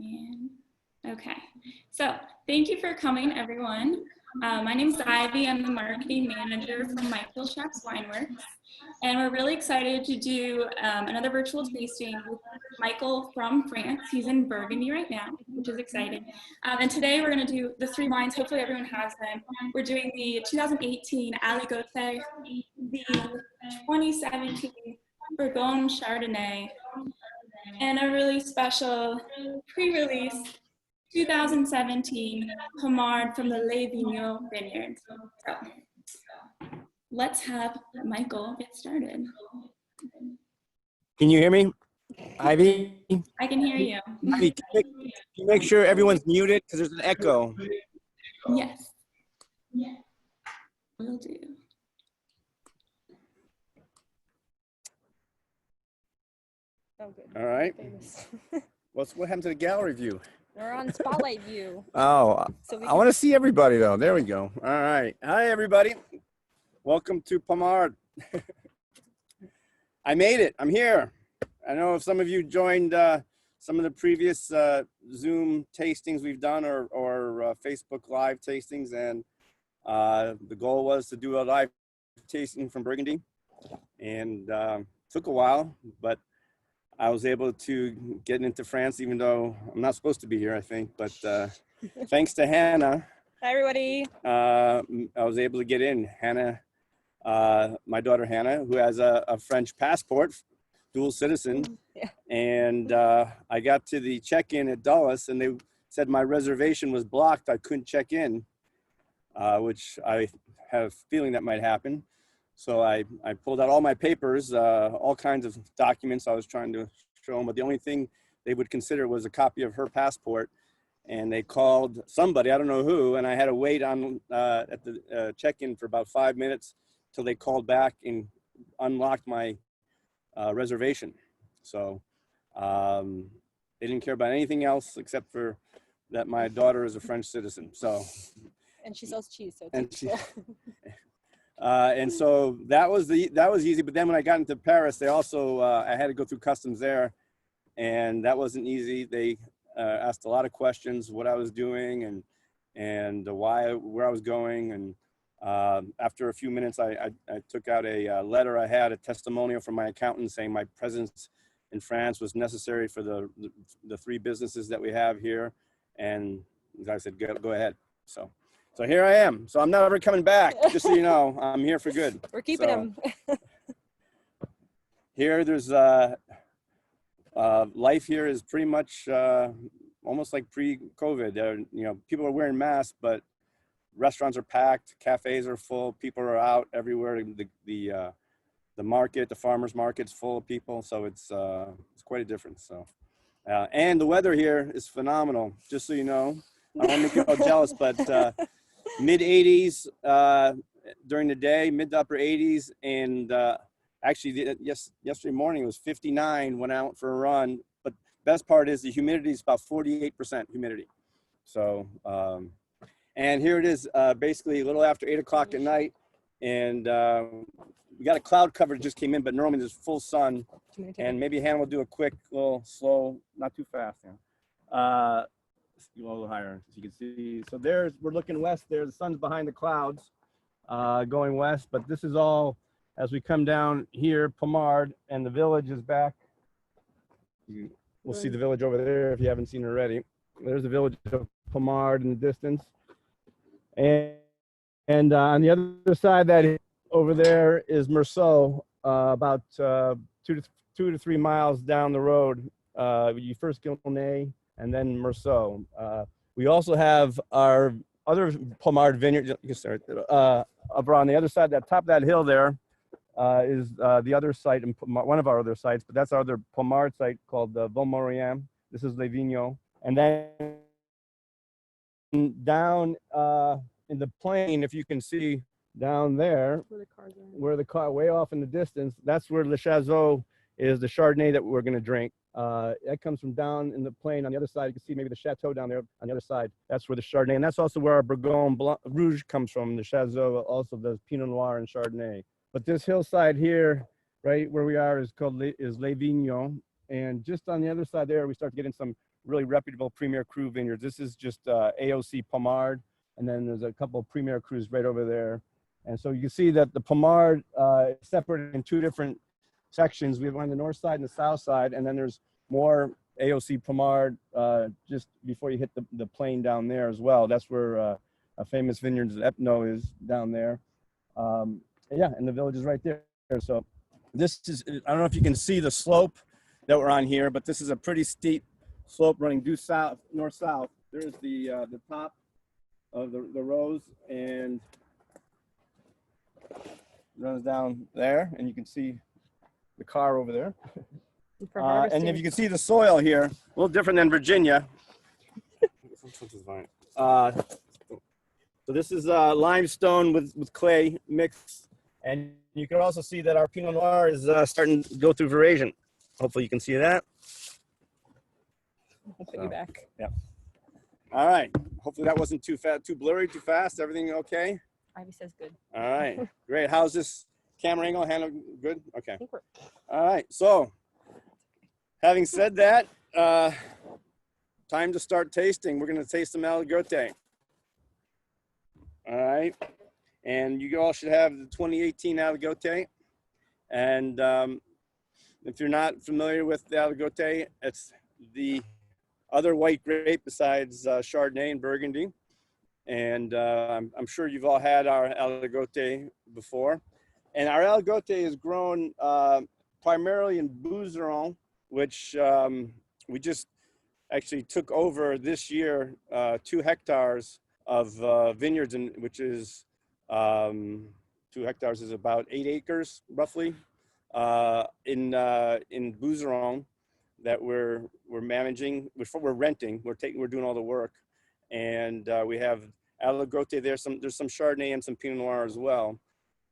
And okay, so thank you for coming, everyone. My name is Ivy. I'm the marketing manager for Michael Chef's Wineworks, and we're really excited to do another virtual tasting with Michael from France. He's in Burgundy right now, which is exciting. And today we're going to do the three wines. Hopefully everyone has them. We're doing the 2018 Aligoté, the 2017 Bourgogne Chardonnay, and a really special pre-release 2017 Pommard from the Les Vignots vineyard. So let's have Michael get started. Can you hear me, Ivy? I can hear you. Ivy, can you make sure everyone's muted because there's an echo? Yes. Yeah. Will do. Oh, good. All right. Famous. What happened to the gallery view? We're on spotlight view. Oh, So we I want to see everybody though. There we go. All right. Hi, everybody. Welcome to Pommard. I made it. I'm here. I know if some of you joined some of the previous Zoom tastings we've done or Facebook Live tastings, and the goal was to do a live tasting from Burgundy, and took a while, but I was able to get into France, even though I'm not supposed to be here, I think. But thanks to Hannah, Hi, everybody. I was able to get in. Hannah, my daughter Hannah, who has a French passport, dual citizen. Yeah. And I got to the check-in at Dulles, and they said my reservation was blocked. I couldn't check in, which I have a feeling that might happen. So I pulled out all my papers, all kinds of documents I was trying to show them, but the only thing they would consider was a copy of her passport. And they called somebody, I don't know who, and I had to wait on at the check-in for about 5 minutes till they called back and unlocked my reservation. So they didn't care about anything else except for that my daughter is a French citizen. So. And she sells cheese, so it's and so that was easy. But then when I got into Paris, they also I had to go through customs there, and that wasn't easy. They asked a lot of questions, what I was doing and where I was going. And after a few minutes, I took out a letter. I had a testimonial from my accountant saying my presence in France was necessary for the three businesses that we have here. And I said, go ahead. So here I am. So I'm not ever coming back, just so you know. I'm here for good. We're keeping him. Here, there's life here is pretty much almost like pre-COVID. You know, people are wearing masks, but restaurants are packed, cafes are full, people are out everywhere. The market, the farmers market's full of people, so it's quite a difference. So, and the weather here is phenomenal. Just so you know, I don't want to make you all jealous, but mid 80s during the day, mid to upper 80s, and actually yesterday morning it was 59. Went out for a run, but best part is the humidity is about 48% humidity. So and here it is, basically a little after 8 o'clock at night, and we got a cloud cover that just came in, but normally there's full sun. And maybe Hannah will do a quick little slow, not too fast. Yeah. A little higher, as you can see. So we're looking west there. The sun's behind the clouds, going west. But this is all, as we come down here, Pommard, and the village is back. We'll see the village over there if you haven't seen it already. There's the village of Pommard in the distance. And on the other side, that over there is Meursault, about 2 to 3 miles down the road. You first get Chardonnay, and then Meursault. We also have our other Pommard vineyard. You can start over on the other side. That top of that hill there is the other site, one of our other sites. But that's our other Pommard site called Bourgogne. This is Les Vignots. And then down in the plain, if you can see down there, where the car way off in the distance, that's where Le Chazot is, the Chardonnay that we're going to drink. That comes from down in the plain on the other side. You can see maybe the chateau down there on the other side. That's where the Chardonnay, and that's also where our Bourgogne Rouge comes from. The Chazot also does Pinot Noir and Chardonnay. But this hillside here, right where we are, is called Les Vignots. And just on the other side there, we start getting some really reputable Premier Cru vineyards. This is just AOC Pommard, and then there's a couple of Premier Crus right over there. And so you can see that the Pommard is separated in two different sections. We have one on the north side and the south side, and then there's more AOC Pommard just before you hit the plain down there as well. That's where a famous vineyards Epno is down there. Yeah, and the village is right there. So this is, I don't know if you can see the slope that we're on here, but this is a pretty steep slope running due south, north-south. There's the top of the rows, and runs down there, and you can see the car over there. And if you can see the soil here, a little different than Virginia. So this is limestone with clay mix, and you can also see that our Pinot Noir is starting to go through veraison. Hopefully you can see that. I'll put you back. Yeah. All right. Hopefully that wasn't too blurry, too fast. Everything okay? Ivy says good. All right. Great. How's this camera angle? Handle good? Okay. I think we're All right. So having said that, time to start tasting. We're going to taste some Aligoté. All right. And you all should have the 2018 Aligoté. And if you're not familiar with the Aligoté, it's the other white grape besides Chardonnay and Burgundy. And I'm sure you've all had our Aligoté before. And our Aligoté is grown primarily in Bourgogne, which we just actually took over this year 2 hectares of vineyards, which is 2 hectares is about 8 acres roughly in Bourgogne that we're managing. We're renting. We're doing all the work, and we have Aligoté there. There's some Chardonnay and some Pinot Noir as well.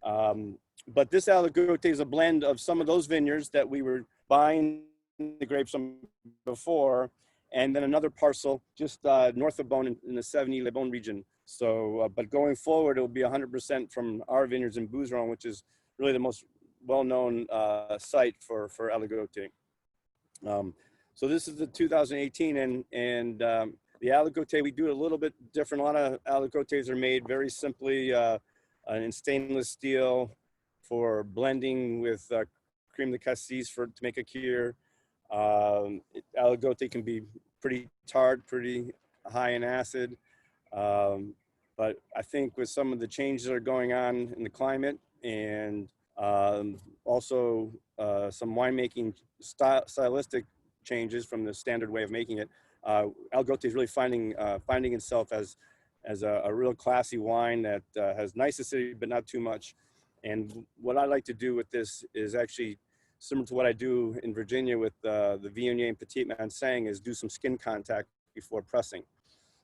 But this Aligoté is a blend of some of those vineyards that we were buying the grapes from before, and then another parcel just north of Beaune in the Savigny-les Beaune region. So, but going forward, it will be 100% from our vineyards in Bourgogne, which is really the most well-known site for Aligoté. So this is the 2018, and the Aligoté, we do it a little bit different. A lot of Aligotés are made very simply in stainless steel for blending with crème de cassis to make a cure. Aligoté can be pretty tart, pretty high in acid. But I think with some of the changes that are going on in the climate, and also some winemaking stylistic changes from the standard way of making it, Aligoté is really finding itself as a real classy wine that has nice acidity but not too much. And what I like to do with this is actually similar to what I do in Virginia with the Viognier and Petit Manseng, is do some skin contact before pressing.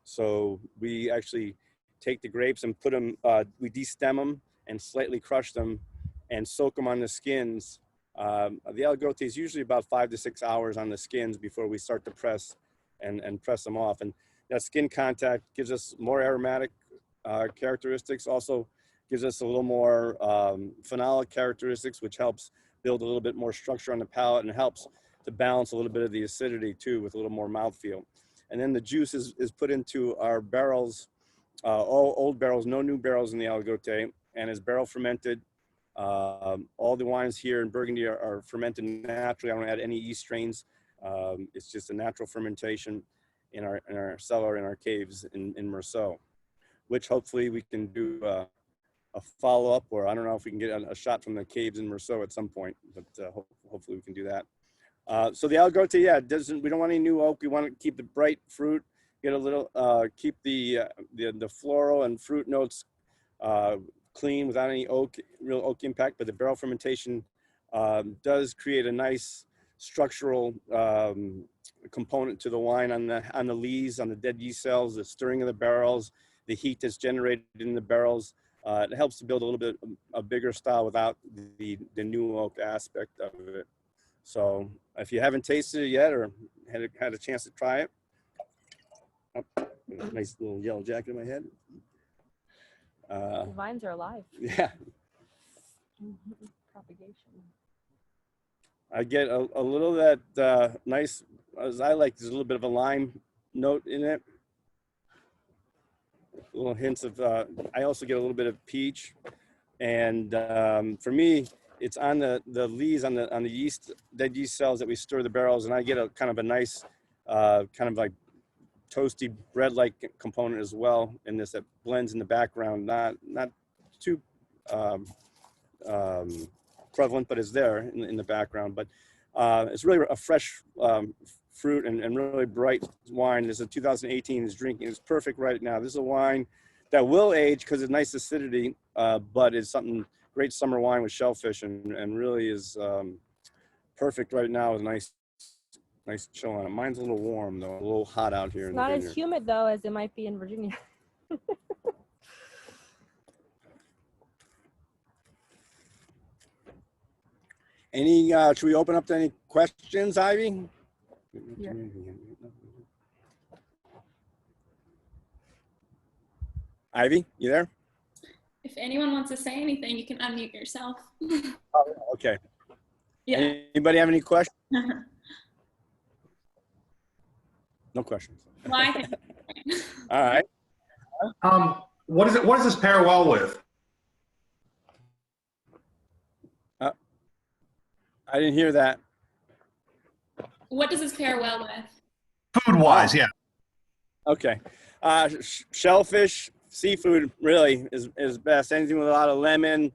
So we actually take the grapes and put them, we destem them and slightly crush them and soak them on the skins. The Aligoté is usually about 5 to 6 hours on the skins before we start to press and press them off. And that skin contact gives us more aromatic characteristics, also gives us a little more phenolic characteristics, which helps build a little bit more structure on the palate and helps to balance a little bit of the acidity too, with a little more mouthfeel. And then the juice is put into our barrels, all old barrels, no new barrels in the Aligoté, and is barrel fermented. All the wines here in Burgundy are fermented naturally. I don't add any yeast strains. It's just a natural fermentation in our cellar, in our caves in Meursault, which hopefully we can do a follow-up, or I don't know if we can get a shot from the caves in Meursault at some point, but hopefully we can do that. So the Aligoté, yeah, we don't want any new oak. We want to keep the bright fruit, get a little, keep the floral and fruit notes clean without any real oak impact, but the barrel fermentation does create a nice structural component to the wine on the lees, on the dead yeast cells, the stirring of the barrels, the heat that's generated in the barrels. It helps to build a little bit a bigger style without the new oak aspect of it. So if you haven't tasted it yet or had a chance to try it, nice little yellow jacket in my head. The vines are alive. Yeah. Propagation. I get a little of that nice, as I like, there's a little bit of a lime note in it. Little hints of, I also get a little bit of peach. And for me, it's on the lees, on the yeast, dead yeast cells that we stir the barrels, and I get a kind of a nice, kind of like toasty bread-like component as well in this that blends in the background, not too prevalent, but is there in the background. But it's really a fresh fruit and really bright wine. This is a 2018. Is drinking. It's perfect right now. This is a wine that will age because it's nice acidity, but it's something great summer wine with shellfish and really is perfect right now with a nice chill on it. Mine's a little warm though, a little hot out here. It's not as humid though as it might be in Virginia. Any, should we open up to any questions, Ivy? Yeah. Ivy, you there? If anyone wants to say anything, you can unmute yourself. Oh, okay. Yeah. Anybody have any questions? No questions. Well, I think. All right. What is it? What does this pair well with? I didn't hear that. What does this pair well with? Food-wise, yeah. Okay. Shellfish, seafood really is best. Anything with a lot of lemon,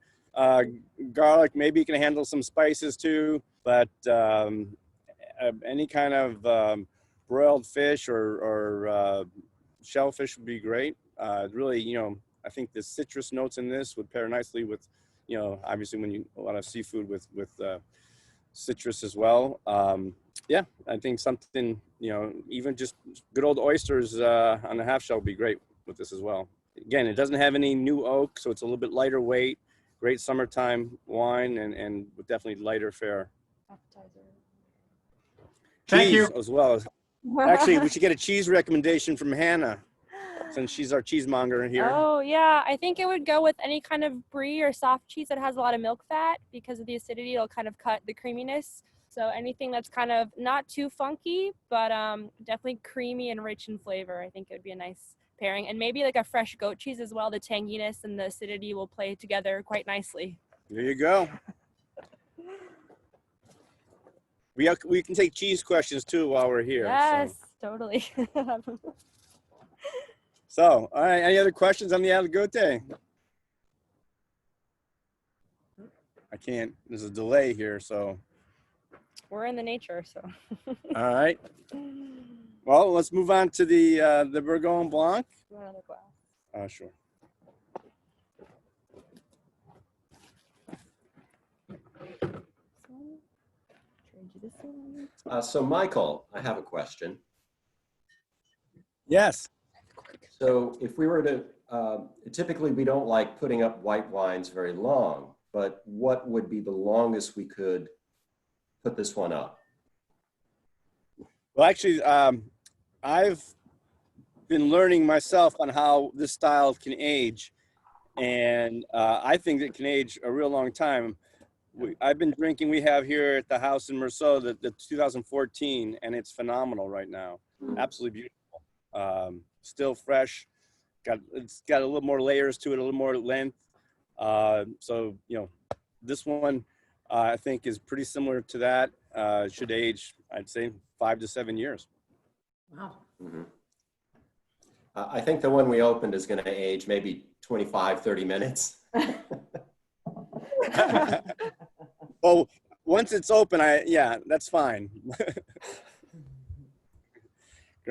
garlic, maybe you can handle some spices too, but any kind of broiled fish or shellfish would be great. Really, you know, I think the citrus notes in this would pair nicely with, you know, obviously when you a lot of seafood with citrus as well. Yeah, I think something, you know, even just good old oysters on the half shell would be great with this as well. Again, it doesn't have any new oak, so it's a little bit lighter weight. Great summertime wine and definitely lighter fare. Appetizer. Thank you. As well. Actually, we should get a cheese recommendation from Hannah, since she's our cheesemonger in here. Oh yeah, I think it would go with any kind of brie or soft cheese that has a lot of milk fat because of the acidity. It'll kind of cut the creaminess. So anything that's kind of not too funky, but definitely creamy and rich in flavor. I think it would be a nice pairing, and maybe like a fresh goat cheese as well. The tanginess and the acidity will play together quite nicely. There you go. We can take cheese questions too while we're here. Yes, totally. So, all right. Any other questions on the Aligoté? I can't. There's a delay here, so. We're in the nature, so. All right. Well, let's move on to the Bourgogne Blanc. Another glass. Sure. So Michael, I have a question. Yes. So if we were to, typically we don't like putting up white wines very long, but what would be the longest we could put this one up? Well, actually, I've been learning myself on how this style can age, and I think it can age a real long time. I've been drinking, we have here at the house in Merceau, the 2014, and it's phenomenal right now. Absolutely beautiful. Still fresh. It's got a little more layers to it, a little more length. So, you know, this one I think is pretty similar to that. Should age, I'd say, 5 to 7 years. Wow. Mm-hmm. I think the one we opened is going to age maybe 25, 30 minutes. Well, once it's open, yeah, that's fine.